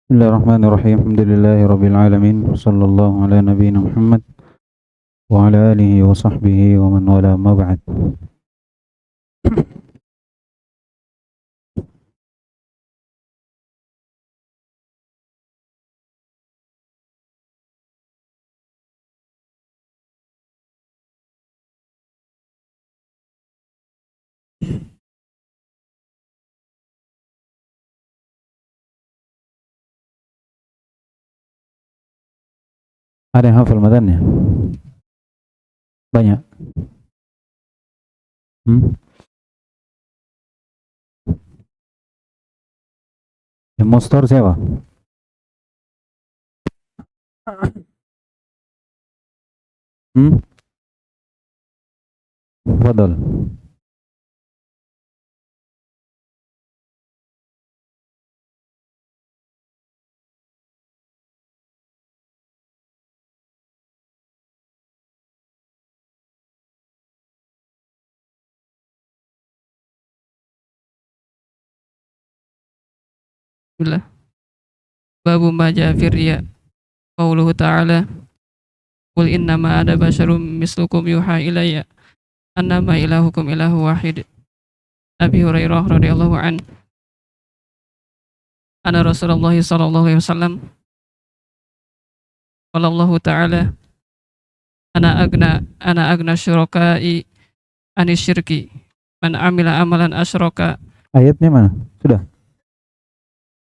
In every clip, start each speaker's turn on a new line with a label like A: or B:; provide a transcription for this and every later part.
A: Bismillahirrahmanirrahim. Alhamdulillahi alamin. Wassallallahu ala nabiyyina Muhammad wa ala alihi wa sahbihi wa man wala ma ba'd. Ada yang hafal matanya? Banyak. Hmm? Yang mau store siapa? Hmm? Fadal.
B: Bismillah. Babu ma jaa fi riya. Qauluhu ta'ala. Qul innama ana basyarum mislukum yuha ilayya annama ilahukum ilahu wahid. Abi Hurairah radhiyallahu an. Ana Rasulullah sallallahu alaihi wasallam. Qala Allah ta'ala. Ana agna syuraka'i anis syirki. Man amila amalan asyraka.
A: Ayatnya mana? Sudah.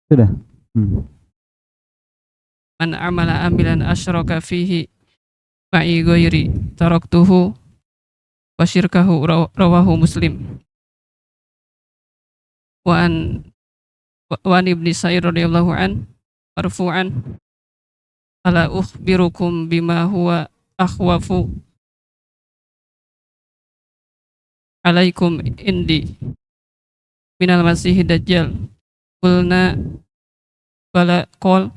A: Sudah.
B: Man amala amilan asyraka fihi ma'i ghairi taraktuhu wa syirkahu rawahu Muslim. Wa an ibni Sa'id radhiyallahu an marfu'an ala ukhbirukum bima huwa akhwafu alaikum indi minal masih dajjal. Qulna bala qol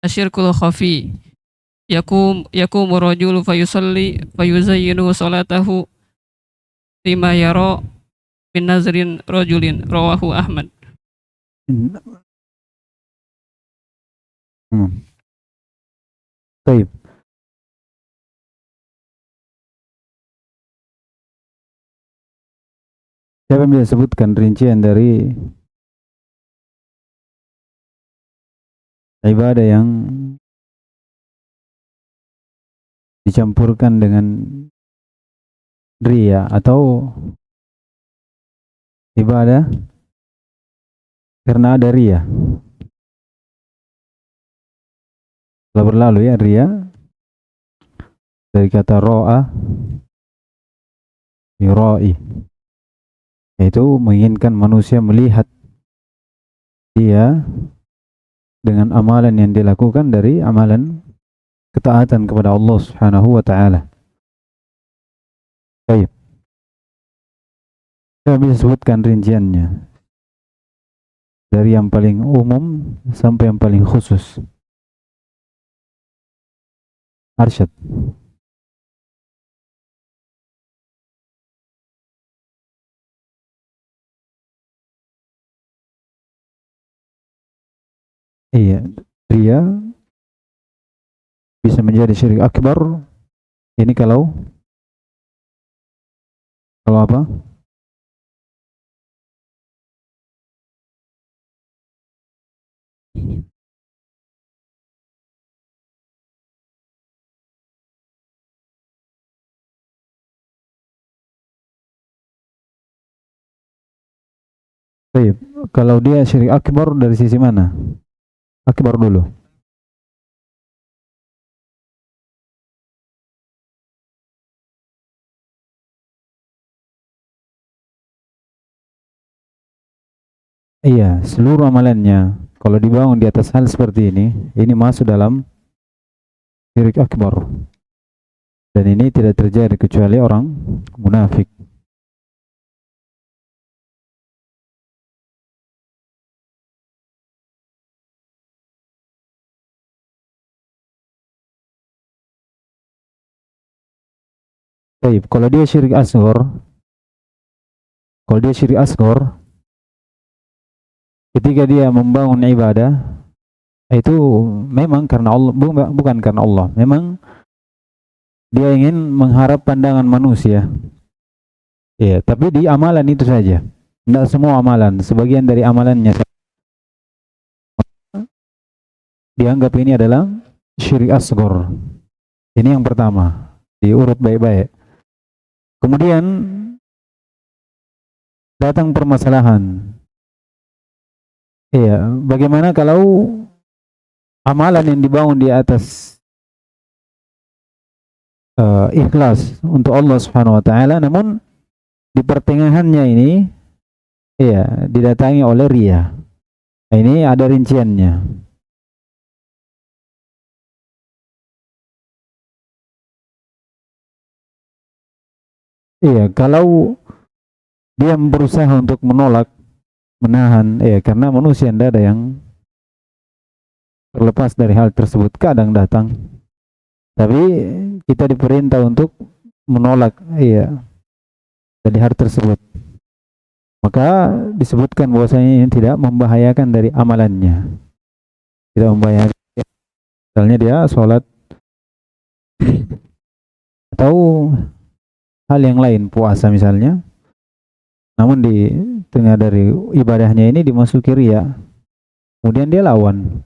B: asyirkul khafi yakum rajulu fayusalli fayuzayyinu salatahu lima yara min nazrin rajulin rawahu Ahmad.
A: Baik. Siapa yang bisa sebutkan rincian dari ibadah yang dicampurkan dengan riya atau ibadah karena ada riya? Telah berlalu ya riya dari kata ro'a yura'i, yaitu menginginkan manusia melihat dia dengan amalan yang dilakukan dari amalan ketaatan kepada Allah Subhanahu wa taala. Baik. Saya bisa sebutkan rinciannya dari yang paling umum sampai yang paling khusus. Arsyad. Iya, riya bisa menjadi syirik akbar. Ini kalau apa? Baik, kalau dia syirik akbar dari sisi mana? Akbar dulu. Iya, seluruh amalannya kalau dibangun di atas hal seperti ini masuk dalam syirik akbar. Dan ini tidak terjadi kecuali orang munafik. Baik, kalau dia syirik asghar, ketika dia membangun ibadah itu memang karena Allah, bukan karena Allah, memang dia ingin mengharap pandangan manusia. Ya, tapi di amalan itu saja. Tidak semua amalan, sebagian dari amalannya dianggap ini adalah syirik asghar. Ini yang pertama, diurut baik-baik. Kemudian datang permasalahan. Iya, bagaimana kalau amalan yang dibangun di atas ikhlas untuk Allah Subhanahu wa taala, namun di pertengahannya ini iya didatangi oleh riya. Nah, ini ada rinciannya. Iya, kalau dia berusaha untuk menolak, menahan, ya karena manusia tidak ada yang terlepas dari hal tersebut, kadang datang. Tapi kita diperintah untuk menolak, ya, dari hal tersebut. Maka disebutkan bahwasanya ini tidak membahayakan dari amalannya, tidak membahayakan. Misalnya dia sholat atau hal yang lain, puasa misalnya, namun di tengah dari ibadahnya ini dimasuki riya, kemudian dia lawan,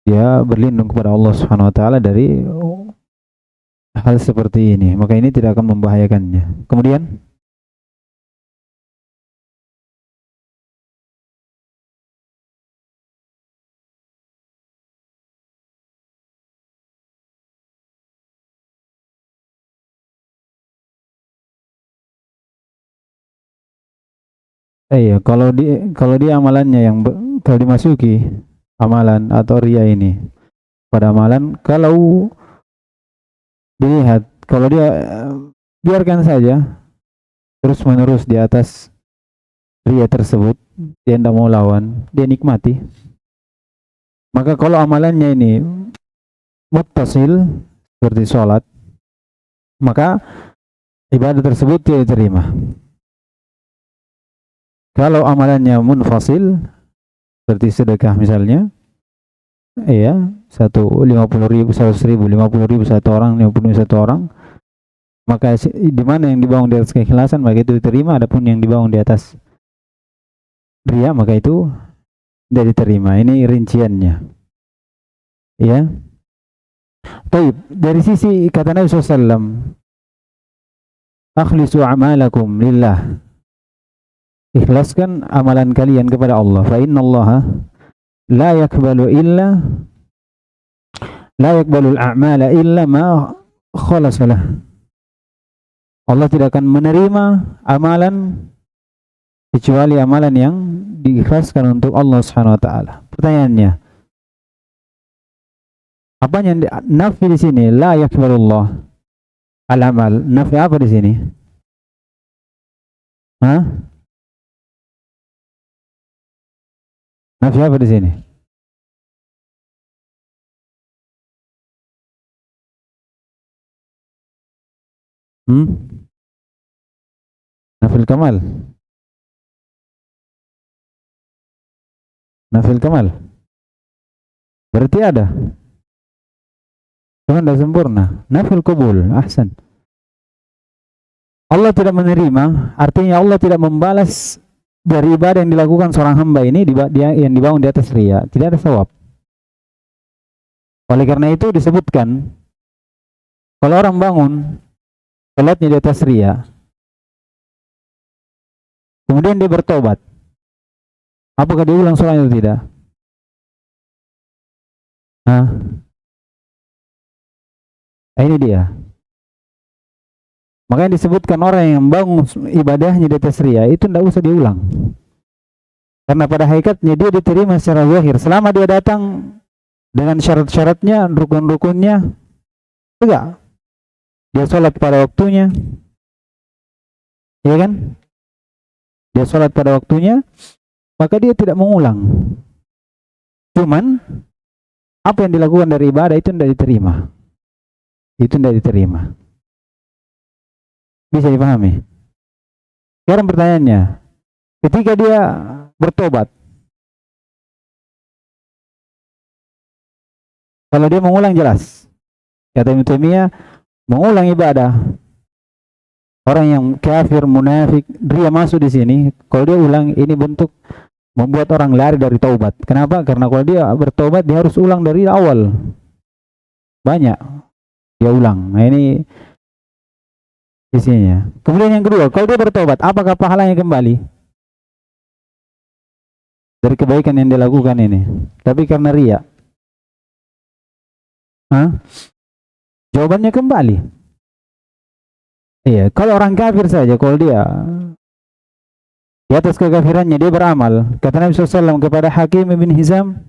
A: dia berlindung kepada Allah Subhanahu wa taala dari hal seperti ini, maka ini tidak akan membahayakannya. Kemudian iya, kalau dia amalannya yang kalau dimasuki amalan atau riya ini pada amalan, kalau dilihat, kalau dia biarkan saja terus menerus di atas riya tersebut, dia tidak mau lawan, dia nikmati. Maka kalau amalannya ini muttasil seperti sholat, maka ibadah tersebut tidak diterima. Kalau amalannya munfasil seperti sedekah misalnya, iya, 50.000, 100.000, 50.000 satu orang, 50.000 satu orang, maka di mana yang dibangun di atas keikhlasan maka itu diterima, adapun yang dibangun di atas riya maka itu tidak diterima. Ini rinciannya, ya. Baik, dari sisi kata Nabi SAW, akhlisu a'malakum lillah, ikhlaskan amalan kalian kepada Allah, fa innallaha la yakbalu al-a'mala illa ma khalasalah. Allah tidak akan menerima amalan kecuali amalan yang diikhlaskan untuk Allah Subhanahu wa taala. Pertanyaannya, apanya nafi di sini? La yakbalullah al-amal. Nafi apa di sini? Hah? Nafi apa di sini? Nafil kamal. Nafil kamal. Berarti ada. Cuma tidak sempurna. Nafil qabul. Ahsan. Allah tidak menerima, artinya Allah tidak membalas dari ibadah yang dilakukan seorang hamba ini yang dibangun di atas riya, tidak ada sawab. Oleh karena itu disebutkan kalau orang bangun salatnya di atas riya, kemudian dia bertobat, apakah dia ulang salat atau tidak? Ini dia. Makanya disebutkan orang yang bangun ibadahnya di atas riya itu tidak usah diulang. Karena pada hakikatnya dia diterima secara zahir selama dia datang dengan syarat-syaratnya, rukun-rukunnya. Enggak. Dia sholat pada waktunya. Ya kan? Dia sholat pada waktunya, maka dia tidak mengulang. Cuman apa yang dilakukan dari ibadah itu tidak diterima. Itu tidak diterima. Bisa dipahami? Sekarang pertanyaannya, ketika dia bertobat, kalau dia mengulang jelas. Kata Ibnu Taimiyah, mengulang ibadah. Orang yang kafir, munafik, dia masuk di sini. Kalau dia ulang, ini bentuk membuat orang lari dari taubat. Kenapa? Karena kalau dia bertobat, dia harus ulang dari awal. Banyak dia ulang. Nah, ini isinya. Kemudian yang kedua, kalau dia bertobat, apakah pahalanya kembali dari kebaikan yang dia lakukan ini? Tapi karena riya, jawabannya kembali. Iya, kalau orang kafir saja, kalau dia di atas kekafirannya dia beramal, kata Nabi SAW kepada Hakim bin Hizam,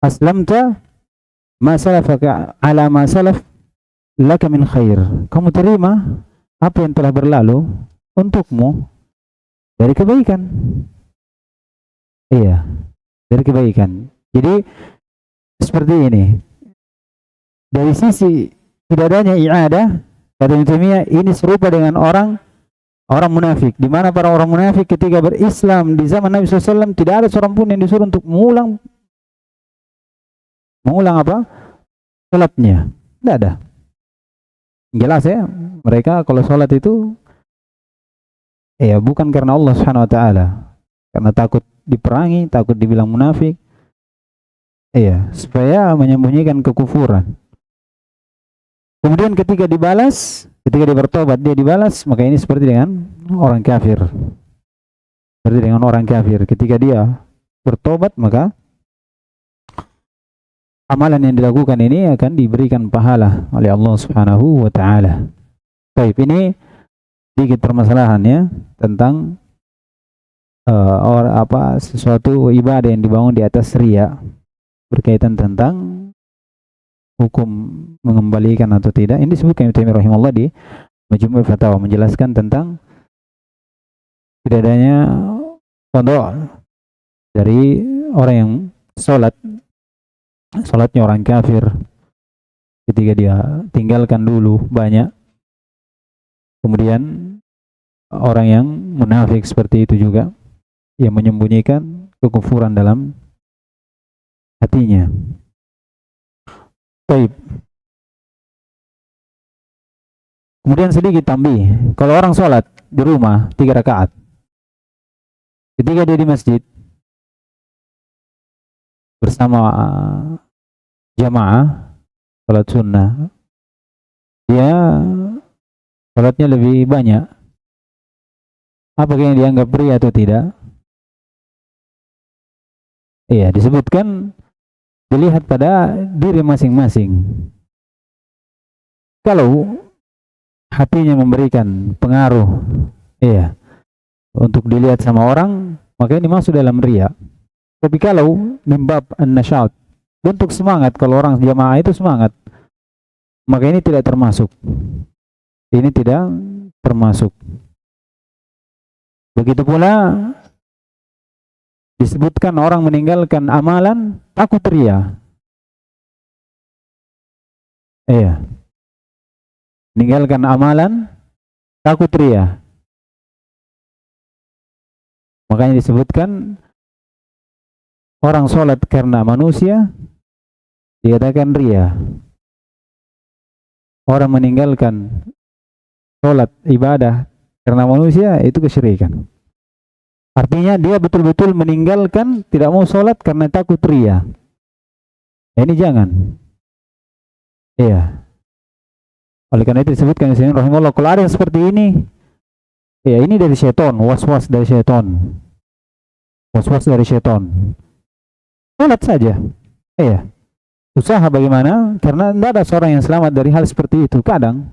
A: aslamta ma salafaka ala ma salaf laka min khair. Kamu terima apa yang telah berlalu untukmu dari kebaikan. Iya, dari kebaikan. Jadi seperti ini. Dari sisi tidak adanya i'adah, kata Ibnu Taimiyah, ini serupa dengan orang munafik, di mana para orang munafik ketika berislam di zaman Nabi SAW tidak ada seorang pun yang disuruh untuk mengulang apa? Salatnya. Tidak ada. Jelas ya, mereka kalau salat itu ya bukan karena Allah Subhanahu wa taala, karena takut diperangi, takut dibilang munafik. Iya, supaya menyembunyikan kekufuran. Kemudian ketika dibalas, ketika dia bertobat, dia dibalas, maka ini seperti dengan orang kafir. Seperti dengan orang kafir. Ketika dia bertobat, maka amalan yang dilakukan ini akan diberikan pahala oleh Allah Subhanahu wa taala. Baik, ini sedikit permasalahannya tentang sesuatu ibadah yang dibangun di atas riya, berkaitan tentang hukum mengembalikan atau tidak. Ini disebutkan Ibnu Taimiyah rahimahullah di Majmu' Fatawa, menjelaskan tentang tidak adanya qada dari orang yang salatnya orang kafir ketika dia tinggalkan dulu banyak. Kemudian orang yang munafik seperti itu juga, yang menyembunyikan kekufuran dalam hatinya. Baik. Kemudian sedikit tambih, kalau orang sholat di rumah 3 rakaat, ketika dia di masjid bersama jamaah sholat sunnah, dia sholatnya lebih banyak. Apakah yang dianggap pria atau tidak? Iya, disebutkan dilihat pada diri masing-masing. Kalau hatinya memberikan pengaruh, iya, untuk dilihat sama orang, maka ini masuk dalam riya. Tapi kalau mimbab an-nasyat, bentuk semangat, kalau orang jamaah itu semangat, maka ini tidak termasuk. Ini tidak termasuk. Begitu pula disebutkan orang meninggalkan amalan takut riya. Iya. Meninggalkan amalan takut riya. Makanya disebutkan orang sholat karena manusia dikatakan riya. Orang meninggalkan sholat ibadah karena manusia itu kesyirikan. Artinya dia betul-betul meninggalkan, tidak mau sholat karena takut riya. Ini jangan. Iya. Oleh karena itu disebutkan di sini rahimahullah, kalau ada yang seperti ini, ya ini dari syaitan, was-was dari syaitan. Was-was dari syaitan. Sholat saja. Iya. Usaha bagaimana? Karena tidak ada seorang yang selamat dari hal seperti itu. Kadang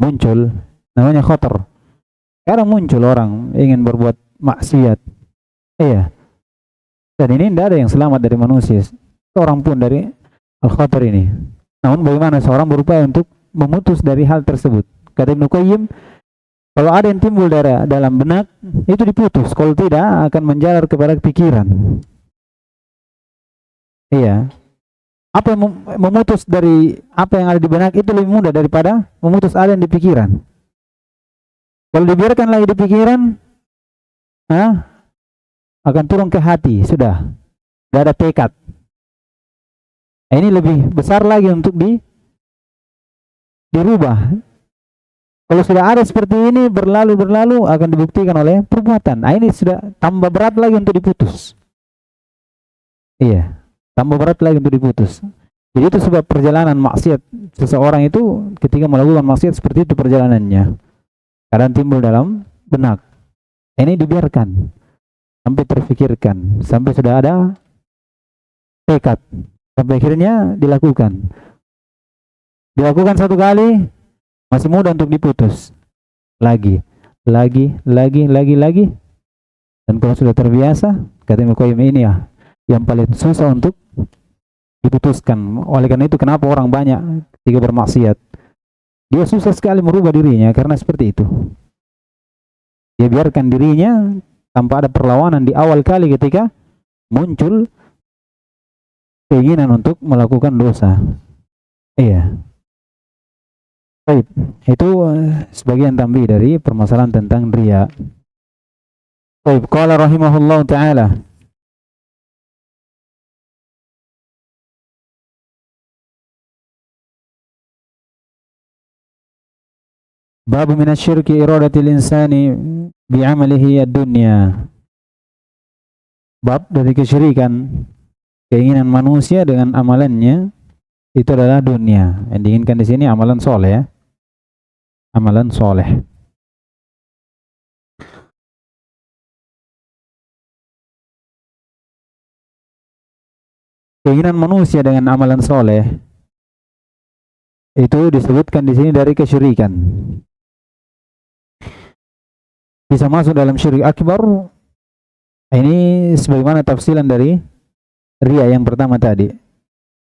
A: muncul, namanya khotor. Kadang muncul orang ingin berbuat maksiat. Iya. Dan ini tidak ada yang selamat dari manusia, seorang pun dari al-khatar ini. Namun bagaimana seorang berupaya untuk memutus dari hal tersebut. Kata Ibnu Qayyim, kalau ada yang timbul dalam benak, itu diputus. Kalau tidak, akan menjalar kepada pikiran. Iya. Apa yang memutus dari apa yang ada di benak itu lebih mudah daripada memutus ada yang di pikiran. Kalau dibiarkan lagi di pikiran, akan turun ke hati, sudah ada tekad. Ini lebih besar lagi untuk dirubah. Kalau sudah ada seperti ini berlalu akan dibuktikan oleh perbuatan. Ini sudah tambah berat lagi untuk diputus. Iya, tambah berat lagi untuk diputus. Jadi itu sebab perjalanan maksiat seseorang itu ketika melakukan maksiat seperti itu perjalanannya. Kadang timbul dalam benak. Ini dibiarkan sampai terfikirkan, sampai sudah ada tekad, sampai akhirnya dilakukan. Dilakukan satu kali, masih mudah untuk diputus. Lagi. Dan kalau sudah terbiasa, kata Ibnu Qayyim, ini ya yang paling susah untuk diputuskan. Oleh karena itu kenapa orang banyak ketika bermaksiat, dia susah sekali merubah dirinya karena seperti itu. Dia biarkan dirinya tanpa ada perlawanan di awal kali ketika muncul keinginan untuk melakukan dosa. Iya. Baik, itu sebagian tambih dari permasalahan tentang riya. Baik, qala rahimahullah ta'ala. Bab minasyirki iradatil insani bi'amalihi ad-dunya. Bab dari kesyirikan, keinginan manusia dengan amalannya itu adalah dunia. Yang diinginkan di sini amalan soleh ya. Amalan soleh. Keinginan manusia dengan amalan soleh itu disebutkan di sini dari kesyirikan. Bisa masuk dalam syirik akbar. Ini sebagaimana tafsilan dari riya yang pertama tadi.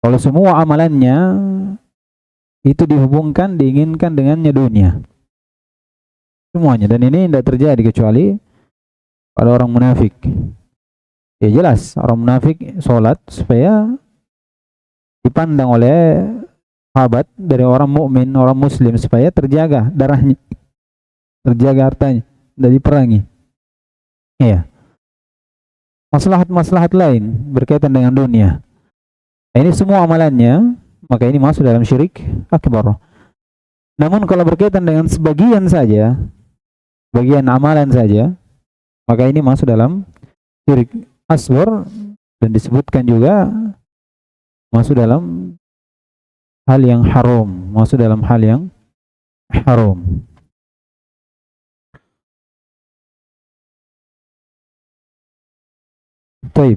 A: Kalau semua amalannya itu dihubungkan, diinginkan dengannya dunia. Semuanya. Dan ini tidak terjadi kecuali pada orang munafik. Ya jelas, orang munafik sholat supaya dipandang oleh sahabat dari orang mukmin, orang muslim, supaya terjaga darahnya, terjaga hartanya, dari perangi. Iya. Maslahat-maslahat lain berkaitan dengan dunia. Ini semua amalannya, maka ini masuk dalam syirik akbar. Namun kalau berkaitan dengan sebagian saja, bagian amalan saja, maka ini masuk dalam syirik asghar dan disebutkan juga masuk dalam hal yang haram, masuk dalam hal yang haram. Baik.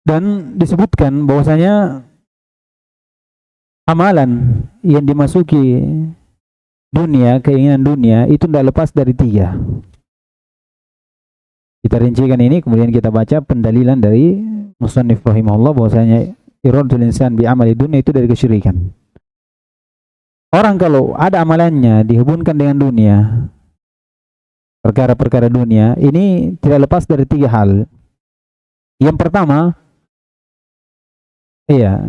A: Dan disebutkan bahwasanya amalan yang dimasuki dunia, keinginan dunia itu tidak lepas dari 3. Kita rincikan ini, kemudian kita baca pendalilan dari musannif rahimahullah bahwasanya iradatul insan bi amali dunia itu dari kesyirikan. Orang kalau ada amalannya dihubungkan dengan dunia, perkara-perkara dunia, ini tidak lepas dari 3 hal. Yang pertama, iya,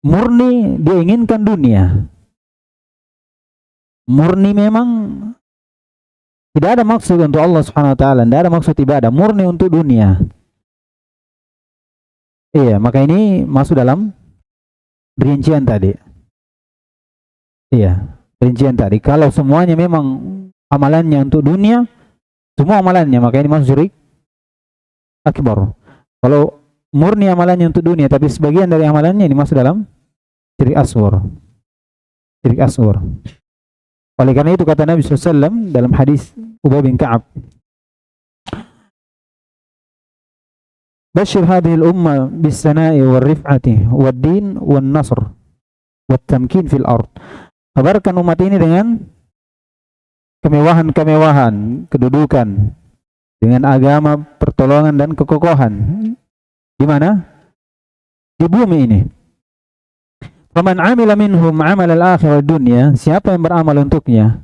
A: murni dia inginkan dunia. Murni memang tidak ada maksud untuk Allah Subhanahu wa taala, tidak ada maksud ibadah, murni untuk dunia. Iya, maka ini masuk dalam rincian tadi. Iya, rincian tadi. Kalau semuanya memang amalannya untuk dunia, semua amalannya, maka ini masuk syirik akbar. Kalau murni amalannya untuk dunia, tapi sebagian dari amalannya ini masuk dalam syirik asghar. Syirik asghar. Oleh karena itu kata Nabi SAW dalam hadis Ubay bin Ka'ab, Bashir hadhil umma bis sana'i wal rif'ati wad din wan nasr wat tamkin fil ard. Kabarkan umat ini dengan kemewahan-kemewahan, kedudukan, dengan agama, pertolongan dan kekokohan. Di mana? Di bumi ini. Faman amila minhum amal al-akhirah dunya, siapa yang beramal untuknya?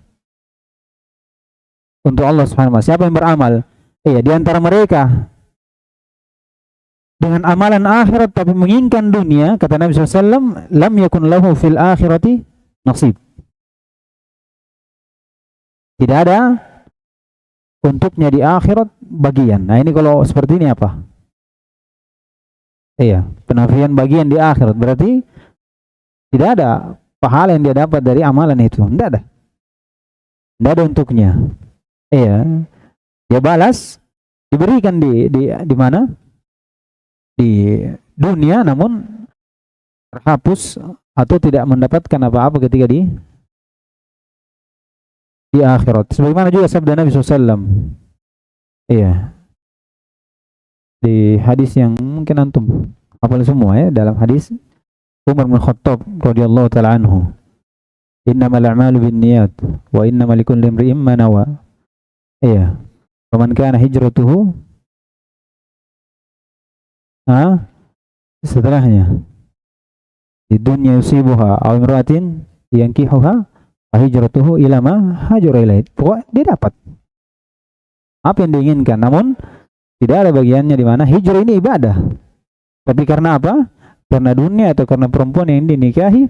A: Untuk Allah Subhanahu wa taala, siapa yang beramal? Iya, di antara mereka dengan amalan akhirat tapi menginginkan dunia, kata Nabi SAW, lam yakun lahu fil akhirati nasib. Tidak ada untuknya di akhirat bagian. Nah, ini kalau seperti ini apa? Iya, penafian bagian di akhirat berarti tidak ada pahala yang dia dapat dari amalan itu. Tidak ada. Tidak ada untuknya. Iya, dia balas diberikan di mana? Di dunia, namun terhapus atau tidak mendapatkan apa-apa ketika di akhirat. Sebagaimana juga sabda Nabi SAW. Iya, di hadis yang mungkin antum hafal semua ya, dalam hadis Umar bin Khattab radhiyallahu taala anhu, innamal a'malu binniyat wa innamal likulli imri'in ma nawa. Iya, faman kana hijratuhu setelahnya di dunya yusibuha aw imra'atin yankihuha fa hijratuhu ila ma hajara ilaihi. Pokoknya dia dapat apa yang diinginkan, namun tidak ada bagiannya di mana hijrah ini ibadah. Tapi karena apa? Karena dunia atau karena perempuan yang dinikahi,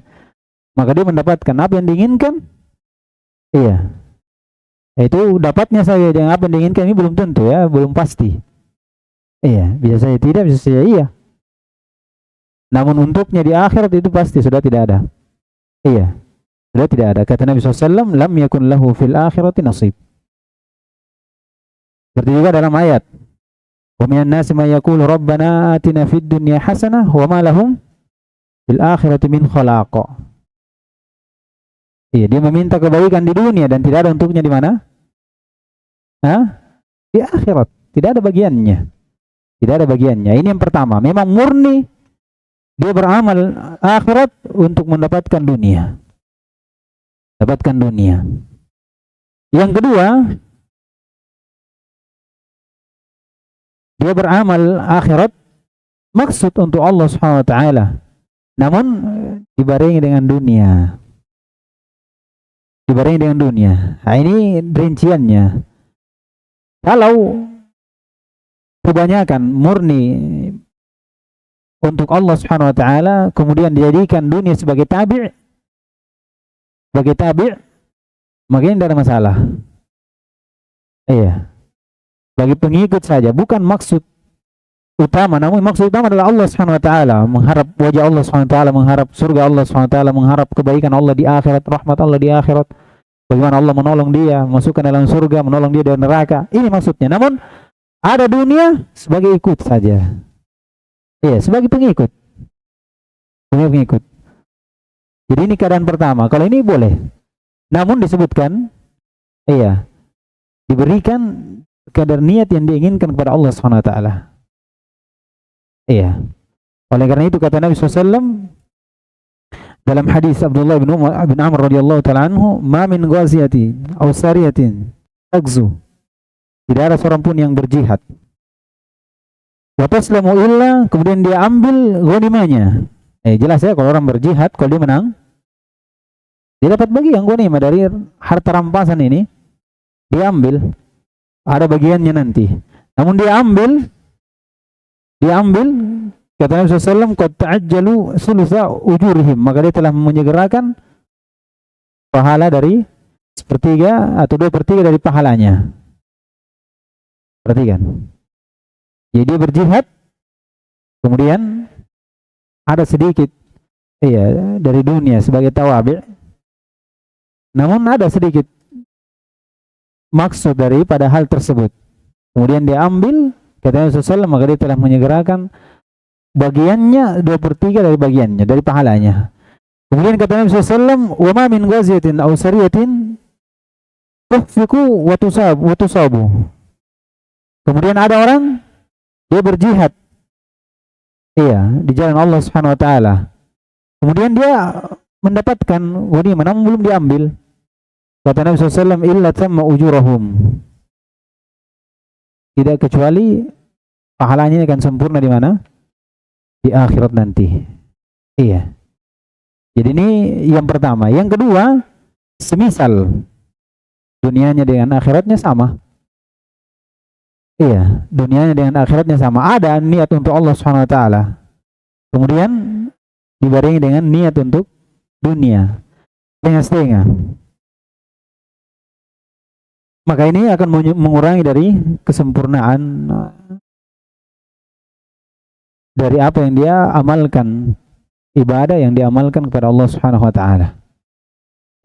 A: maka dia mendapatkan apa yang diinginkan. Iya. Itu dapatnya saja, yang apa yang diinginkan ini belum tentu ya, belum pasti. Iya, bisa saja tidak, bisa saja iya. Namun untuknya di akhirat itu pasti sudah tidak ada. Iya. Sudah tidak ada. Kata Nabi SAW, lam yakun lahu fil akhirati nasib. Seperti juga dalam ayat, wa minan nasi may yaqulu rabbana atina fid dunya hasanah wa ma lahum fil akhirati min khalaq. Iya, dia meminta kebaikan di dunia dan tidak ada untuknya di mana? Di akhirat, tidak ada bagiannya. Tidak ada bagiannya. Ini yang pertama, memang murni dia beramal akhirat untuk mendapatkan dunia. Dapatkan dunia. Yang kedua, dia beramal akhirat maksud untuk Allah Subhanahu wa taala, namun dibarengi dengan dunia. Dibarengi dengan dunia. Nah, ini rinciannya. Kalau kebanyakan murni untuk Allah Subhanahu wa taala, kemudian dijadikan dunia sebagai tabi', maka ini tidak ada masalah. Iya. Bagi pengikut saja, bukan maksud utama, namun maksud utama adalah Allah Subhanahu wa taala, mengharap wajah Allah Subhanahu wa taala, mengharap surga Allah Subhanahu wa taala, mengharap kebaikan Allah di akhirat, rahmat Allah di akhirat. Bagaimana Allah menolong dia, masukkan dalam surga, menolong dia dari neraka. Ini maksudnya. Namun ada dunia sebagai ikut saja. Iya, sebagai pengikut. Sebagai pengikut. Jadi ini keadaan pertama. Kalau ini boleh. Namun disebutkan, iya, diberikan kadar niat yang diinginkan kepada Allah Subhanahu wa taala. Iya. Oleh karena itu kata Nabi SAW dalam hadis Abdullah bin Amr radhiyallahu taala anhu, "Ma min ghaziyatin aw sariyatin tagzu." Tidak ada seorang pun yang berjihad. Wa taslamu illa, kemudian dia ambil ghanimahnya. Jelas ya, kalau orang berjihad, kalau dia menang, dia dapat bagian ghanimah dari harta rampasan ini, dia ambil. Ada bagiannya nanti. Namun dia ambil, kata Nabi SAW, qad ta'ajjalu sulusa ujurihim, maka dia telah menyegerakan pahala dari sepertiga atau 2/3 dari pahalanya. Perhatikan. Jadi dia berjihad, kemudian ada sedikit dari dunia sebagai tawabi', namun ada sedikit maksud daripada hal tersebut. Kemudian dia ambil, kata Nabi SAW, maka dia telah menyegerakan bagiannya 2/3 dari bagiannya, dari pahalanya. Kemudian kata Nabi SAW, wa ma min ghaziyatin aw sariyatin tuhfiku wa tusabu. Kemudian ada orang dia berjihad, di jalan Allah Subhanahu wa taala. Kemudian dia mendapatkan ghanimah namun belum diambil. Kata Nabi SAW, illa tamma ujurahum. Tidak kecuali pahalanya akan sempurna di mana? Di akhirat nanti. Iya. Jadi ini yang pertama. Yang kedua, semisal dunianya dengan akhiratnya sama. Iya, dunianya dengan akhiratnya sama. Ada niat untuk Allah Subhanahu wa taala. Kemudian dibarengi dengan niat untuk dunia. Setengah-setengah. Maka ini akan mengurangi dari kesempurnaan dari apa yang dia amalkan, ibadah yang diamalkan kepada Allah Subhanahu wa taala.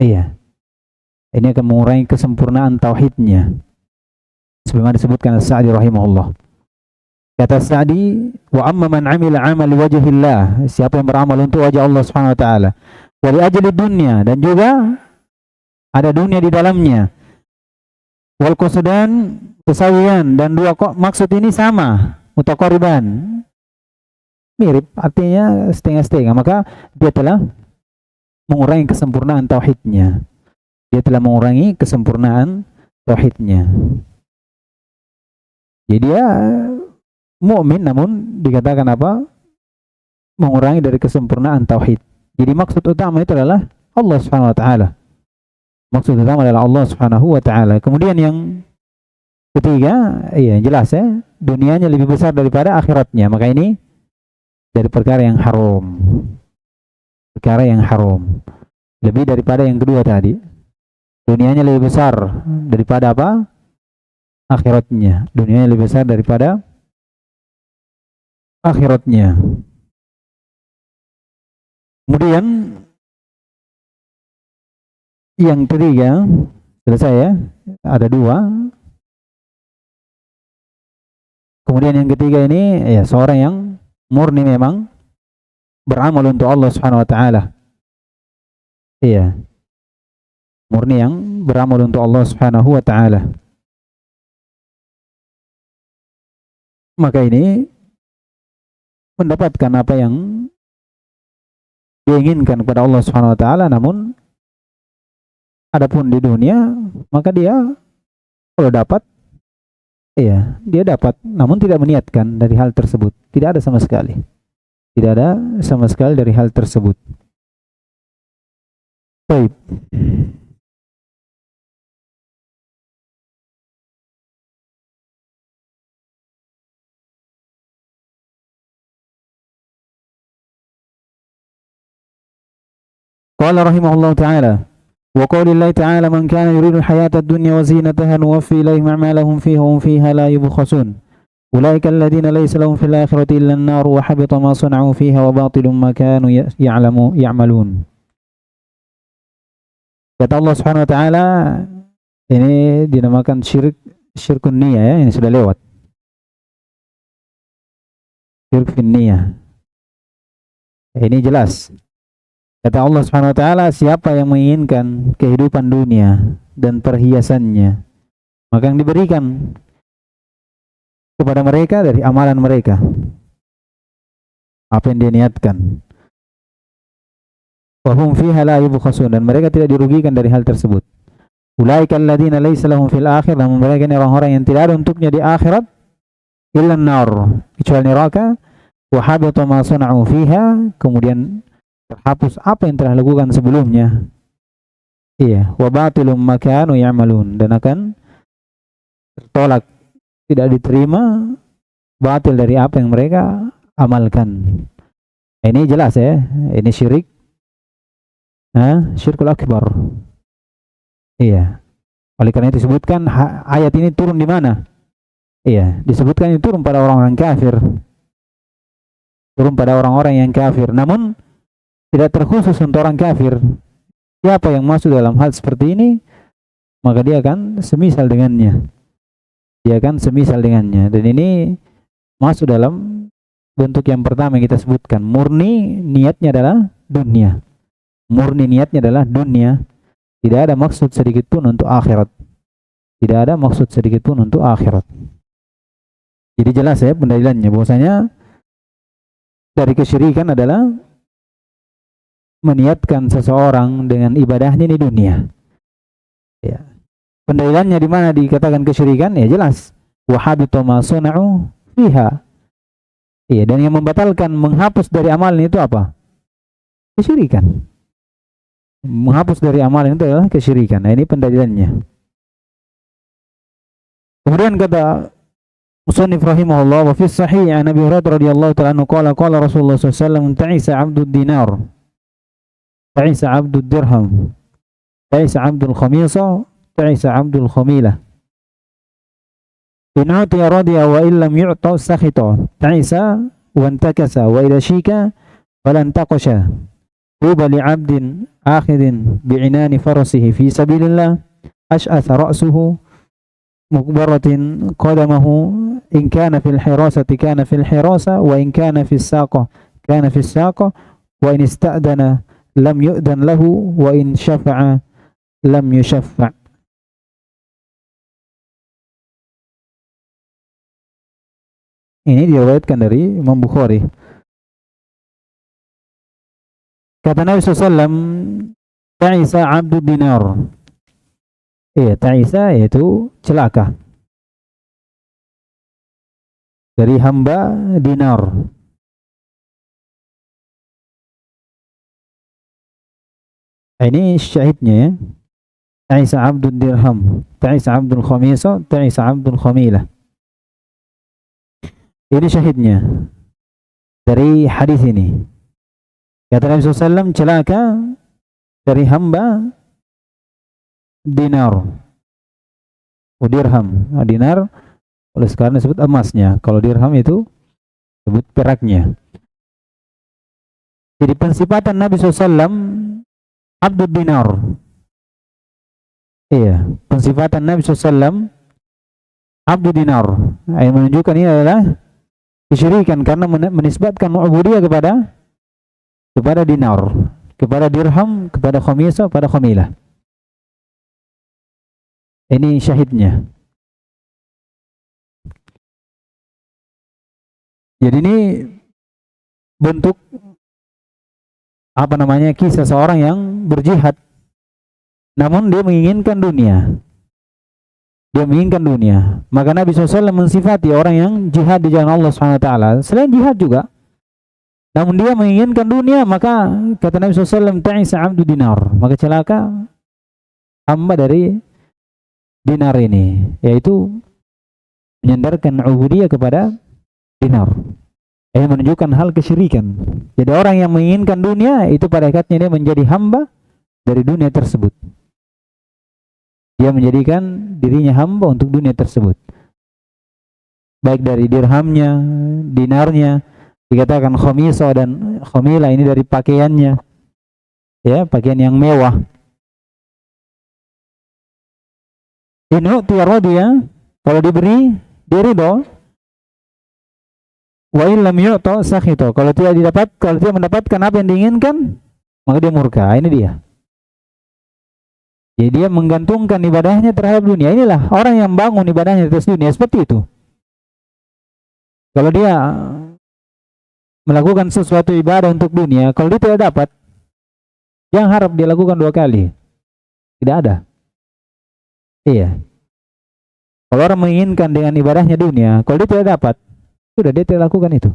A: Iya. Ini akan mengurangi kesempurnaan tauhidnya. Sebagaimana disebutkan As-Sa'di rahimahullah. Kata Sa'di, wa amma man 'amila 'amal wajhillah, siapa yang beramal untuk wajah Allah Subhanahu wa taala, wa li ajli dunya, dan juga ada dunia di dalamnya. Wal qasdan, kesawian, dan dua maksud ini sama, mutaqariban. Mirip, artinya setengah-setengah, maka dia telah mengurangi kesempurnaan tauhidnya. Dia telah mengurangi kesempurnaan tauhidnya. Jadi dia mukmin namun dikatakan apa? Mengurangi dari kesempurnaan tauhid. Jadi maksud utama itu adalah Allah Subhanahu wa taala. Maksud utama adalah Allah Subhanahu wa taala. Kemudian yang ketiga, iya jelas ya, dunianya lebih besar daripada akhiratnya. Maka ini dari perkara yang haram. Perkara yang haram. Lebih daripada yang kedua tadi. Dunianya lebih besar daripada apa? Akhiratnya. Dunianya lebih besar daripada akhiratnya. Kemudian yang ketiga, selesai ya, ada dua. Kemudian yang ketiga ini ya seorang yang murni memang beramal untuk Allah Subhanahu wa taala. Iya. Murni yang beramal untuk Allah Subhanahu wa taala. Maka ini mendapatkan apa yang diinginkan kepada Allah Subhanahu wa taala, namun adapun di dunia maka dia kalau dapat iya, dia dapat namun tidak meniatkan dari hal tersebut. Tidak ada sama sekali. Tidak ada sama sekali dari hal tersebut. Baik. Qala rahimahullah ta'ala wa qaulillahi ta'ala man kana yuridu al-hayata ad-dunya wa zinataha nuwaffi ilayhim a'malahum fiha wa hum fiha la yubkhasun ulaika alladhina laysa lahum fil akhirati illa an-nar wa habita ma sana'u fiha wa batilun ma kanu ya'malun. Kata Allah Subhanahu wa taala, ini dinamakan syirkun niyah ya, ini sudah lewat. Syirk fin niyah. Ini jelas. Kata Allah Subhanahu wa taala, siapa yang menginginkan kehidupan dunia dan perhiasannya, maka yang diberikan kepada mereka dari amalan mereka apa yang dia niatkan. Wa hum fiha la yubkhasun, dan mereka tidak dirugikan dari hal tersebut. Ulaika alladziina laysa lahum fil akhirah, mereka ini orang-orang yang tidak ada untuknya di akhirat illa an-nar, kecuali neraka. Wa habita ma sana'u fiha, kemudian terhapus apa yang telah lakukan sebelumnya. Iya, wa batilum ma kanu ya'malun, dan akan tertolak, tidak diterima batil dari apa yang mereka amalkan. Ini jelas ya, ini syirik. Syirkul akbar. Iya. Oleh karena itu disebutkan ayat ini turun di mana? Iya, disebutkan ini turun pada orang-orang kafir. Turun pada orang-orang yang kafir. Namun tidak terkhusus untuk orang kafir. Siapa yang masuk dalam hal seperti ini, maka dia akan semisal dengannya. Dia akan semisal dengannya. Dan ini masuk dalam bentuk yang pertama yang kita sebutkan. Murni niatnya adalah dunia. Murni niatnya adalah dunia. Tidak ada maksud sedikit pun untuk akhirat. Tidak ada maksud sedikit pun untuk akhirat. Jadi jelas ya pendalilannya bahwasanya dari kesyirikan adalah meniatkan seseorang dengan ibadahnya di dunia. Ya. Pendalilannya di mana dikatakan kesyirikan? Ya jelas. Wa habita ma sana'u fiha. Iya, dan yang membatalkan, menghapus dari amalan itu apa? Kesyirikan. Menghapus dari amalan itu adalah kesyirikan. Nah, ini pendalilannya. Kemudian kata Musannif rahimahullah, wa fi sahih an Abi Hurairah radhiyallahu ta'ala anhu qala qala Rasulullah sallallahu alaihi wasallam ta'isa 'abdud dinar, ta'isa 'abdud dirham, ta'isa 'abdul khamisa, ta'isa 'abdul khamilah. In utiya radiya wa illam yu'ta sakhita. Ta'isa wa antakasa wa idha shika falan taqasha. Tuba li'abdin akhidin bi'inani farasihi fi sabilillah ash'atha ra'suhu mukbaratin qadamahu in kana fil hirasati kana fil hirasa wa in kana fis saqa kana fis saqa wa in ista'dana lam yu'dan lahu wa in syafa'a lam yusyaffa'. Ini diriwayatkan dari Imam Bukhari. Kata Nabi SAW, ta'isa abdu dinar. Iya, ta'isa yaitu celaka. Dari hamba dinar. Ini syahidnya ya. Ta'isa abdul dirham, ta'isa abdul khamisah, ta'isa abdul khamilah. Ini syahidnya dari hadis ini. Kata Nabi SAW, celaka dari hamba dinar. Dirham. Dinar oleh sekarang disebut emasnya. Kalau dirham itu disebut peraknya. Jadi pensifatan Nabi SAW abdul dinar. Iya, pensifatan Nabi SAW abdul dinar. Yang menunjukkan ini adalah kesyirikan karena menisbatkan ubudiyah kepada dinar, kepada dirham, kepada khamisah, kepada khamilah. Ini syahidnya. Jadi ini bentuk kisah seorang yang berjihad namun dia menginginkan dunia. Dia menginginkan dunia. Maka Nabi SAW mensifati orang yang jihad di jalan Allah SWT. Selain jihad juga, namun dia menginginkan dunia, maka kata Nabi SAW, ta'isa abdu dinar. Maka celaka hamba dari dinar ini, yaitu menyandarkan ubudiyah kepada dinar. Ini menunjukkan hal kesyirikan. Jadi orang yang menginginkan dunia, itu pada hakikatnya dia menjadi hamba dari dunia tersebut. Dia menjadikan dirinya hamba untuk dunia tersebut. Baik dari dirhamnya, dinarnya, dikatakan khamisah dan khamilah ini dari pakaiannya. Ya, pakaian yang mewah. Inu tiarodiya, kalau diberi, dia ridho. Wa illam yu'ta sakhito. Kalau tidak mendapatkan apa yang diinginkan, maka dia murka. Ini dia. Jadi dia menggantungkan ibadahnya terhadap dunia. Inilah orang yang bangun ibadahnya atas dunia, seperti itu. Kalau dia melakukan sesuatu ibadah untuk dunia, kalau dia tidak dapat, jangan harap dia lakukan 2 kali. Tidak ada. Iya. Kalau orang menginginkan dengan ibadahnya dunia, kalau dia tidak dapat, sudah dia tidak lakukan itu.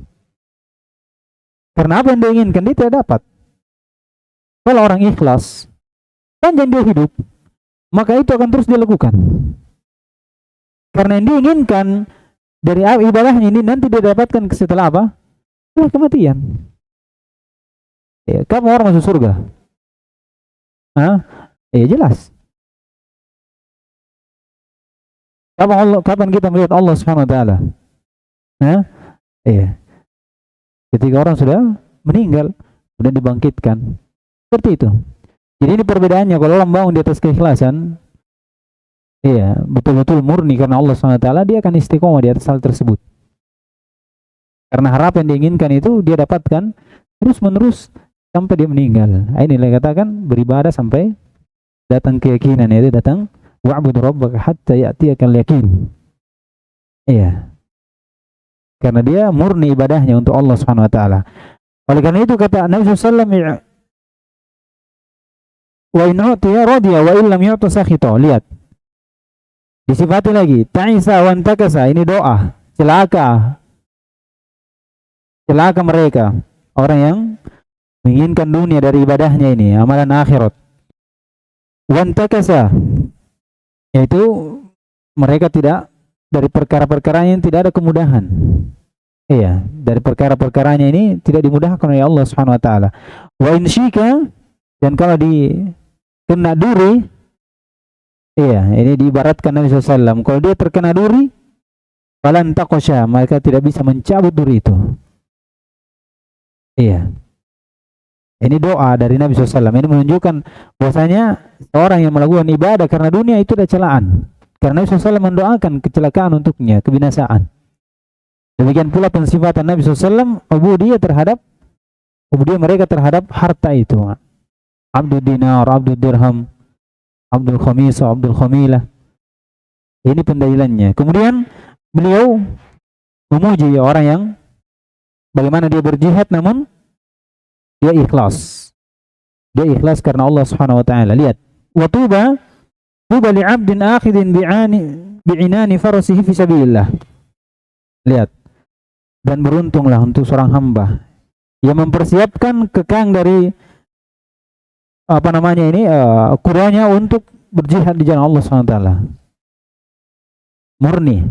A: Karena apa yang dia inginkan, dia tidak dapat. Kalau orang ikhlas, panjang dia hidup, maka itu akan terus dilakukan. Karena yang diinginkan dari ibadahnya ini nanti dia dapatkan setelah apa? Setelah kematian. Ya, kamu orang masuk surga? Ya jelas. Kapan kita melihat Allah Subhanahu Wa Taala? Iya. Ketika orang sudah meninggal, sudah dibangkitkan. Seperti itu. Jadi ini perbedaannya, kalau orang bangun di atas keikhlasan, iya, betul-betul murni karena Allah SWT, dia akan istiqomah di atas hal tersebut. Karena harapan yang diinginkan itu dia dapatkan terus-menerus sampai dia meninggal. Inilah katakan beribadah sampai datang keyakinan, yaitu datang wa'bud rabbaka hatta ya'tiyakal yaqin. Iya. Karena dia murni ibadahnya untuk Allah SWT. Oleh karena itu kata Nabi SAW, wa in utiya radiya wa illam yu'ta sakhita. Lihat. Disifati lagi, ta'isa wa antakasa, ini doa. Celaka. Celaka mereka, orang yang menginginkan dunia dari ibadahnya ini, amalan akhirat. Wa antakasa, yaitu mereka tidak dari perkara-perkara yang tidak ada kemudahan. Iya, dari perkara-perkaranya ini tidak dimudahkan oleh Allah Subhanahu wa taala. Wa in syika, dan kalau kena duri, iya, ini diibaratkan Nabi SAW. Kalau dia terkena duri, falan taqasha, mereka tidak bisa mencabut duri itu. Iya. Ini doa dari Nabi SAW. Ini menunjukkan bahwasanya orang yang melakukan ibadah karena dunia itu adalah celaan. Karena Nabi SAW mendoakan kecelakaan untuknya, kebinasaan. Demikian pula pensifatan Nabi SAW, ubudiyah mereka terhadap harta itu. Abdul dinar, abdul dirham, abdul khamisah, abdul khamilah. Ini pendalilannya. Kemudian beliau memuji orang yang bagaimana dia berjihad namun dia ikhlas. Dia ikhlas karena Allah Subhanahu wa taala. Lihat. Wa tuba li'abdin akhidin bi'inani farasihi fi sabilillah. Lihat. Dan beruntunglah untuk seorang hamba yang mempersiapkan kekang dari kudanya untuk berjihad di jalan Allah Subhanahu wa taala. Murni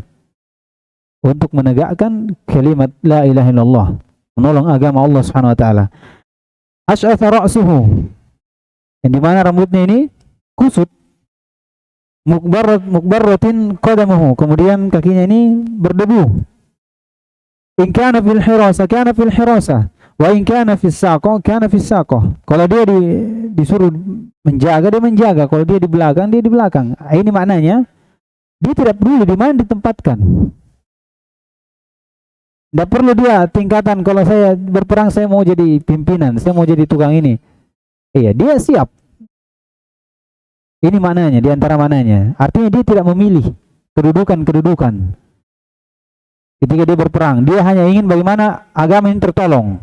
A: untuk menegakkan kalimat la ilaha illallah, menolong agama Allah Subhanahu wa taala. Asy'atha ra'suhu, yang dimana rambutnya ini kusut, mukbarratin qadamuhu, kemudian kakinya ini berdebu. In kana fil hirasa wa in kana fis saqa kana fis saqa. Kalau dia disuruh menjaga, dia menjaga. Kalau dia di belakang, dia di belakang. Ini maknanya dia tidak peduli di mana ditempatkan. Tidak perlu dia tingkatan, kalau saya berperang saya mau jadi pimpinan, saya mau jadi tukang ini. Iya, dia siap. Ini maknanya, di antara maknanya. Artinya dia tidak memilih kedudukan. Ketika dia berperang, dia hanya ingin bagaimana agama ini tertolong.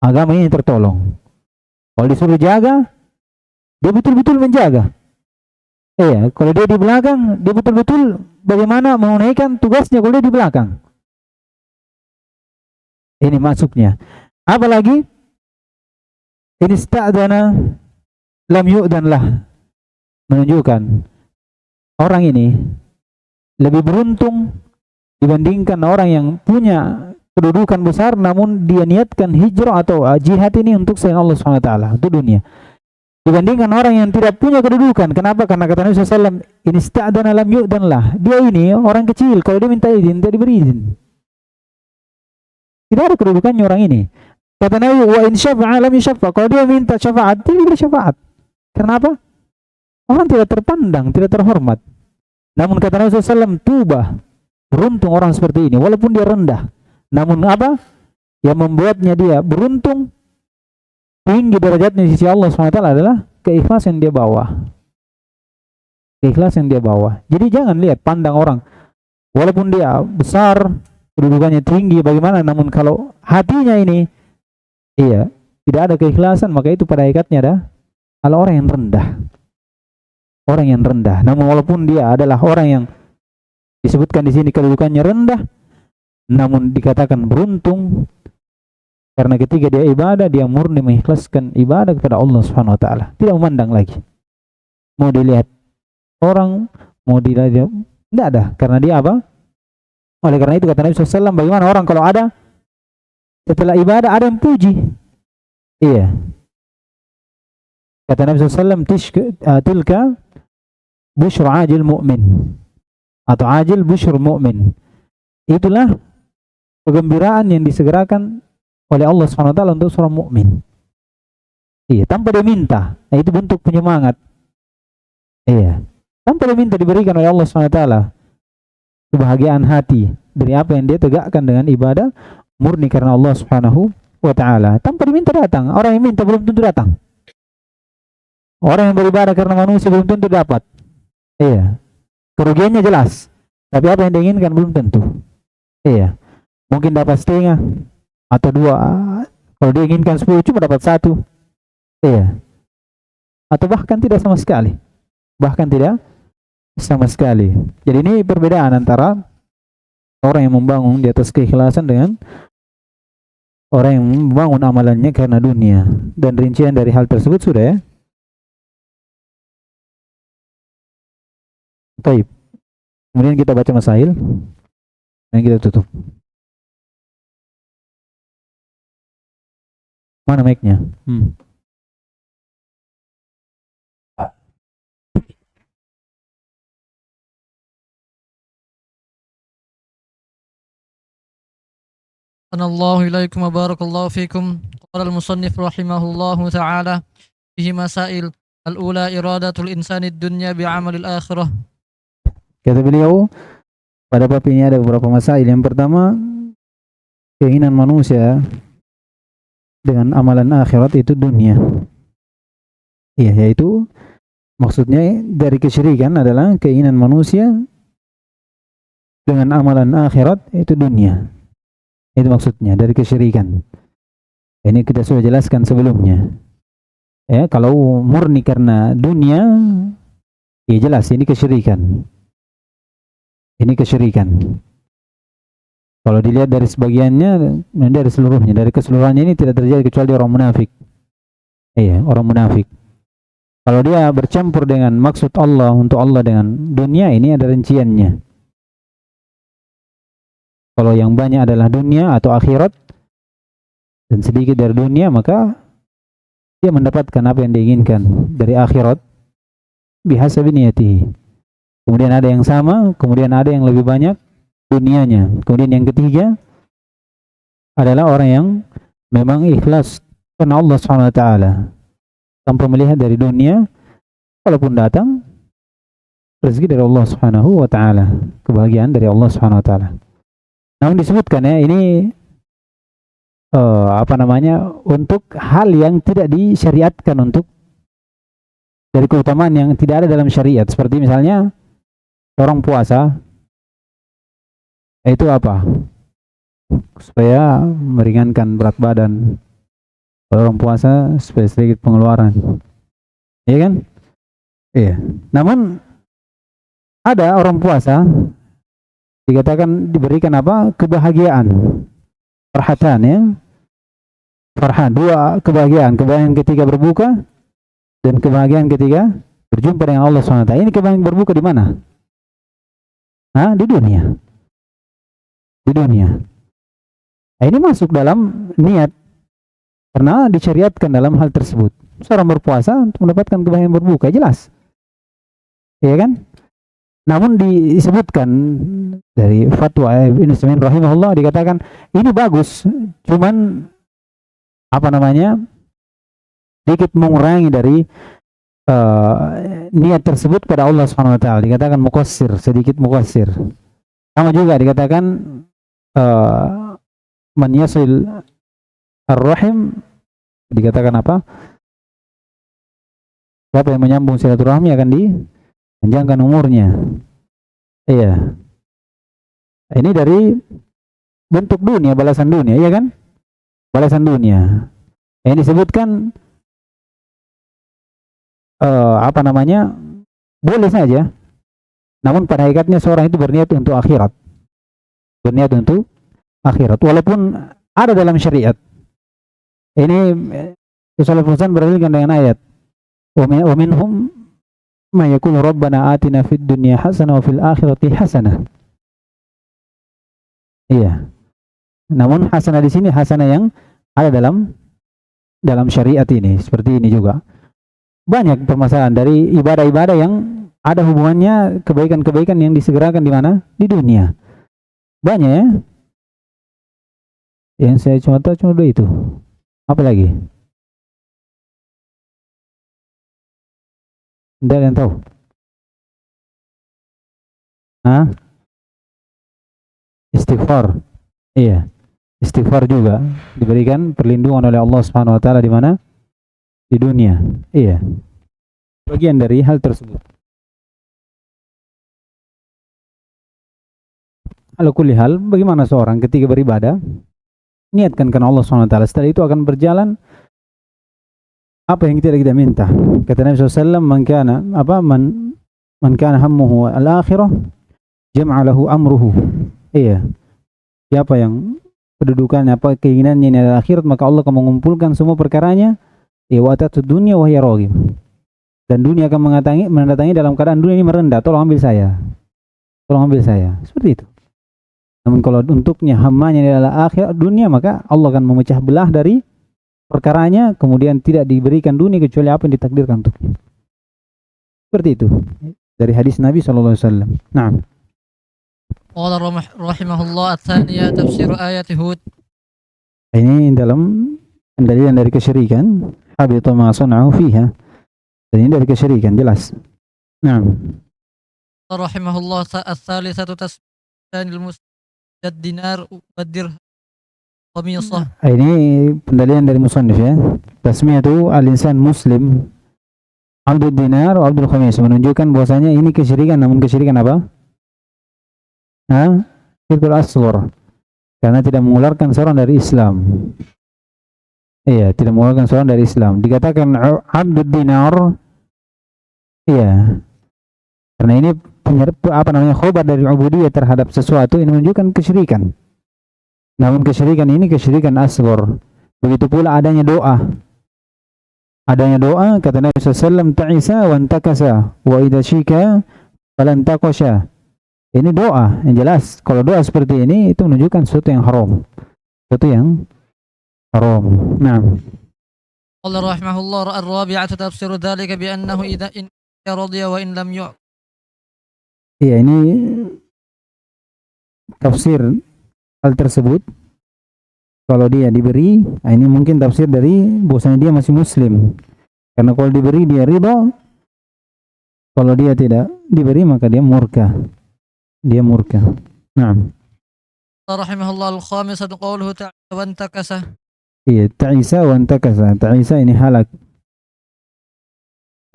A: Agama ini tertolong. Kalau disuruh jaga, dia betul-betul menjaga. Iya, kalau dia di belakang, dia betul-betul bagaimana menunaikan tugasnya kalau dia di belakang. Ini masuknya. Apalagi ini sta'dana lam yu'danlah, menunjukkan orang ini lebih beruntung dibandingkan orang yang punya kedudukan besar namun dia niatkan hijrah atau jihad ini untuk selain Allah SWT, untuk dunia, dibandingkan orang yang tidak punya kedudukan. Kenapa? Karena kata Nabi SAW, ini sta'dana lam yu'danlah, dia ini orang kecil, kalau dia minta izin tidak diberi izin. Tidak ada kedudukannya orang ini. Kata Nabi, wa in syafa'a lam yusyaffa, kalau dia minta syafaat, dia diberi syafaat. Kenapa? Orang tidak terpandang, tidak terhormat. Namun kata Nabi SAW, tuba, beruntung orang seperti ini, walaupun dia rendah. Namun apa? Yang membuatnya dia beruntung, tinggi derajatnya di sisi Allah SWT adalah keikhlasan yang dia bawa. Keikhlasan yang dia bawa. Jadi jangan lihat, pandang orang, walaupun dia besar, kedudukannya tinggi bagaimana, namun kalau hatinya ini tidak ada keikhlasan, maka itu pada hakikatnya adalah orang yang rendah. Orang yang rendah. Namun walaupun dia adalah orang yang disebutkan di sini kedudukannya rendah, namun dikatakan beruntung karena ketika dia ibadah, dia murni mengikhlaskan ibadah kepada Allah Subhanahu wa taala. Tidak memandang lagi. Mau dilihat orang, mau dilihat, tidak ada, karena dia apa? Oleh karena itu kata Nabi SAW, bagaimana orang kalau ada setelah ibadah ada yang puji. Iya. Kata Nabi SAW, tilka busyr ajil mu'min, atau ajil busyr mu'min. Itulah kegembiraan yang disegerakan oleh Allah SWT untuk seorang mukmin. Iya, tanpa dia minta. Nah, itu bentuk penyemangat. Iya. Tanpa dia minta, diberikan oleh Allah SWT kebahagiaan hati dari apa yang dia tegakkan dengan ibadah murni karena Allah Subhanahu wa taala. Tanpa diminta datang. Orang yang minta belum tentu datang. Orang yang beribadah karena manusia belum tentu dapat. Iya. Kerugiannya jelas. Tapi apa yang diinginkan belum tentu. Iya. Mungkin dapat setengah atau dua. Kalau dia inginkan 10 cuma dapat 1. Iya. Atau bahkan tidak sama sekali. Bahkan tidak sama sekali. Jadi ini perbedaan antara orang yang membangun di atas keikhlasan dengan orang yang membangun amalannya karena dunia. Dan rincian dari hal tersebut sudah ya. Baik. Kemudian kita baca masail dan kita tutup. Mana mic-nya?
C: أحسن الله إليكم وبارك الله فيكم. قال المصنف رحمه الله تعالى فيه مسائل. الأولى إرادة الإنسان الدنيا بعمل الآخرة.
A: Kata beliau, pada bab ini ada beberapa masail. Yang pertama, keinginan manusia dengan amalan akhirat itu dunia. Iya, yaitu maksudnya dari kesyirikan adalah keinginan manusia dengan amalan akhirat itu dunia. Itu maksudnya dari kesyirikan. Ini kita sudah jelaskan sebelumnya. Ya, kalau murni karena dunia, ya jelas ini kesyirikan. Ini kesyirikan. Kalau dilihat dari sebagiannya, dari seluruhnya, dari keseluruhannya ini tidak terjadi kecuali orang munafik. Iya, orang munafik. Kalau dia bercampur dengan maksud Allah untuk Allah dengan dunia, ini ada rinciannya. Kalau yang banyak adalah dunia atau akhirat dan sedikit dari dunia, maka dia mendapatkan apa yang diinginkan dari akhirat bihasabi niyatihi. Kemudian ada yang sama, kemudian ada yang lebih banyak dunianya. Kemudian yang ketiga adalah orang yang memang ikhlas karena Allah SWT, tanpa melihat dari dunia, walaupun datang rezeki dari Allah Subhanahu wa taala, kebahagiaan dari Allah Subhanahu wa taala. Namun disebutkan ya, ini untuk hal yang tidak disyariatkan, untuk dari keutamaan yang tidak ada dalam syariat, seperti misalnya orang puasa itu apa? Supaya meringankan berat badan. Orang puasa supaya sedikit pengeluaran. Iya kan? Iya. Namun ada orang puasa dikatakan diberikan apa? Kebahagiaan. Farhatan ya. Farhan, dua kebahagiaan. Kebahagiaan ketika berbuka dan kebahagiaan ketika berjumpa dengan Allah SWT. Ini kebahagiaan berbuka di mana? Di dunia. Di dunia. Nah, ini masuk dalam niat karena disyariatkan dalam hal tersebut. Seorang berpuasa untuk mendapatkan kebahagiaan berbuka, jelas. Iya kan? Namun disebutkan dari fatwa Ibnu Utsaimin rahimahullah, dikatakan ini bagus, cuman sedikit mengurangi dari niat tersebut pada Allah Subhanahu wa taala. Dikatakan muqassir, sedikit muqassir. Sama juga dikatakan man yasil ar-rahim, dikatakan apa? Siapa yang menyambung silaturahmi akan dipanjangkan umurnya. Iya. Ini dari bentuk dunia, balasan dunia, iya kan? Balasan dunia. Ini disebutkan boleh saja. Namun pada hakikatnya seorang itu berniat untuk akhirat. Berniat untuk akhirat. Walaupun ada dalam syariat. Ini Rasulullah SAW berdalilkan dengan ayat. Wa minhum ma yaqulu rabbana atina fid dunya hasanah wa fil akhirati hasanah. Iya. Namun hasanah di sini hasanah yang ada dalam syariat ini. Seperti ini juga. Banyak permasalahan dari ibadah-ibadah yang ada hubungannya kebaikan-kebaikan yang disegerakan di mana? Di dunia. Banyak ya. Yang saya contoh cuma dua itu. Apa lagi? Tidak ada yang tahu. Istighfar. Iya. Istighfar juga diberikan perlindungan oleh Allah Subhanahu wa taala di mana? Di dunia. Iya. Bagian dari hal tersebut. Ala kulli hal, bagaimana seorang ketika beribadah niatkan karena Allah Subhanahu wa taala, setelah itu akan berjalan apa yang kita minta. Kata Nabi SAW, man kana hammuhu al-akhirah jam'alahu amruhu. Iya. Siapa yang kedudukannya, keinginannya ini adalah akhirat, maka Allah akan mengumpulkan semua perkaranya. Wa tatud dunya wa hiya raghim. Dan dunia akan mendatangi dalam keadaan dunia ini merendah, tolong ambil saya. Tolong ambil saya. Seperti itu. Namun kalau untuknya hammanya adalah akhirat dunia, maka Allah akan memecah belah dari perkaranya, kemudian tidak diberikan dunia kecuali apa yang ditakdirkan untuknya. Seperti itu. Dari hadis Nabi SAW. Naam.
C: Qala rahimahullah, ats-tsaniyah tafsir ayat Hud.
A: Ini dalam pendalilan dari kesyirikan, habita ma sana'u fiha. Dan ini dari kesyirikan jelas. Nah,
C: rahimahullah as-salisatu tasmiyanil musjad dinar wa dirham qamisah.
A: ini pendalilan dari musannif ya. Tasmiyatu al-insan muslim Abdul dinar wa Abdul khamis, menunjukkan bahwasanya ini kesyirikan, namun kesyirikan apa? Syirkul asghar. Karena tidak mengeluarkan seorang dari Islam. Iya, tidak mengeluarkan seorang dari Islam. Dikatakan Abdul dinar, iya. Karena ini khobar dari ubudiyah terhadap sesuatu, ini menunjukkan kesyirikan. Namun kesyirikan ini kesyirikan asghar. Begitu pula adanya doa. Adanya doa, kata Nabi SAW, ta'isa wa antakasa wa idha syika falan taqasha. Ini doa yang jelas. Kalau doa seperti ini itu menunjukkan sesuatu yang haram. Sesuatu yang haram. Nah.
C: Allah rahimahullah ar-rabi'atu tafsiru dzalika bi annahu idza in radiya wa in lam yu'.
A: Iya, ini tafsir hal tersebut. Kalau dia diberi, ini mungkin tafsir dari bahwasanya dia masih muslim. Karena kalau diberi dia ridha, kalau dia tidak diberi maka dia murka. Dia murka. Naam.
C: Rahimahullah al-khamisatu qawluhu ta'ala wa antakasa.
A: Iya, ta'isa wa antakasa. Ta'isa ini halak.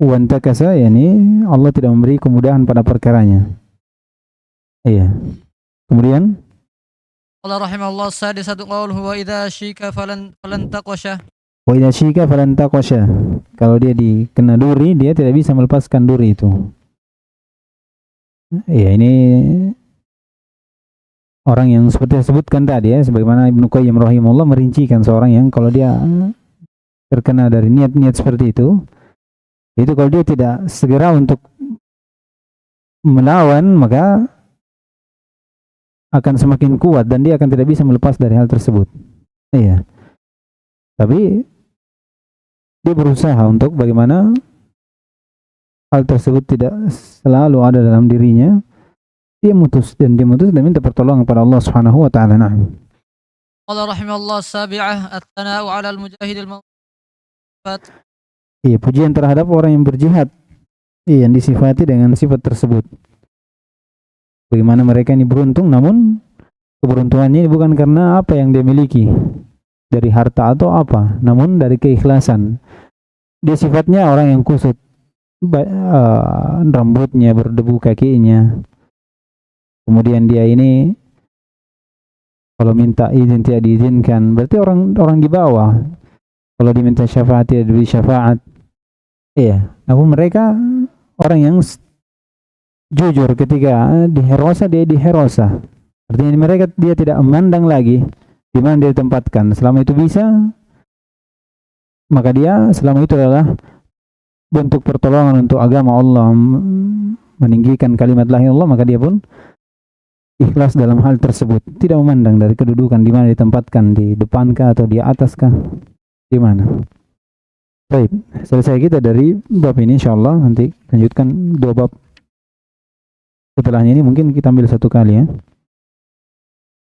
A: Wa antakasa yani Allah tidak memberi kemudahan pada perkaranya. Iya. Kemudian
C: Allah rahimahullah sadisatu qawluhu wa idza syika falan taqasha.
A: Wa idza syika falan taqasha. Kalau dia dikena duri, dia tidak bisa melepaskan duri itu. Ya, ini orang yang seperti disebutkan tadi ya, sebagaimana Ibnu Qayyim rahimahullah merincikan seorang yang kalau dia terkena dari niat-niat seperti itu kalau dia tidak segera untuk melawan, maka akan semakin kuat dan dia akan tidak bisa melepas dari hal tersebut. Iya. Tapi dia berusaha untuk bagaimana hal tersebut tidak selalu ada dalam dirinya. Dia mutus dan minta pertolongan kepada Allah Subhanahu wa taala.
C: Allah rahimahullah sabi'ah at-thana'u 'ala al-mujahid al-mawfat.
A: Iya, pujian terhadap orang yang berjihad. Iya, yang disifati dengan sifat tersebut. Bagaimana mereka ini beruntung, namun keberuntungannya ini bukan karena apa yang dia miliki dari harta atau apa, namun dari keikhlasan. Dia sifatnya orang yang kusut, rambutnya berdebu kakinya. Kemudian dia ini kalau minta izin tidak diizinkan, berarti orang di bawah. Kalau diminta syafaat tidak diberi syafaat. Iya, namun mereka orang yang jujur ketika diherosa, dia diherosa. Artinya mereka dia tidak memandang lagi di mana dia ditempatkan. Selama itu bisa, maka dia selama itu adalah bentuk pertolongan untuk agama Allah, meninggikan kalimat la ilaha illallah, maka dia pun ikhlas dalam hal tersebut. Tidak memandang dari kedudukan di mana ditempatkan, di depankah atau di ataskah, di mana. Baik, selesai kita dari bab ini, insyaallah nanti lanjutkan 2 bab setelahnya. Ini mungkin kita ambil satu kali ya,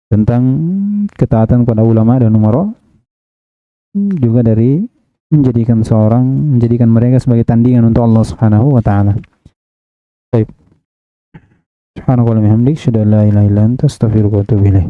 A: tentang ketaatan kepada ulama dan umara, juga dari menjadikan mereka sebagai tandingan untuk Allah Subhanahu wa taala. Baik. Subhanallah wa bihamdihi, asyhadu an la ilaha illa anta, astaghfiruka wa atubu ilaik.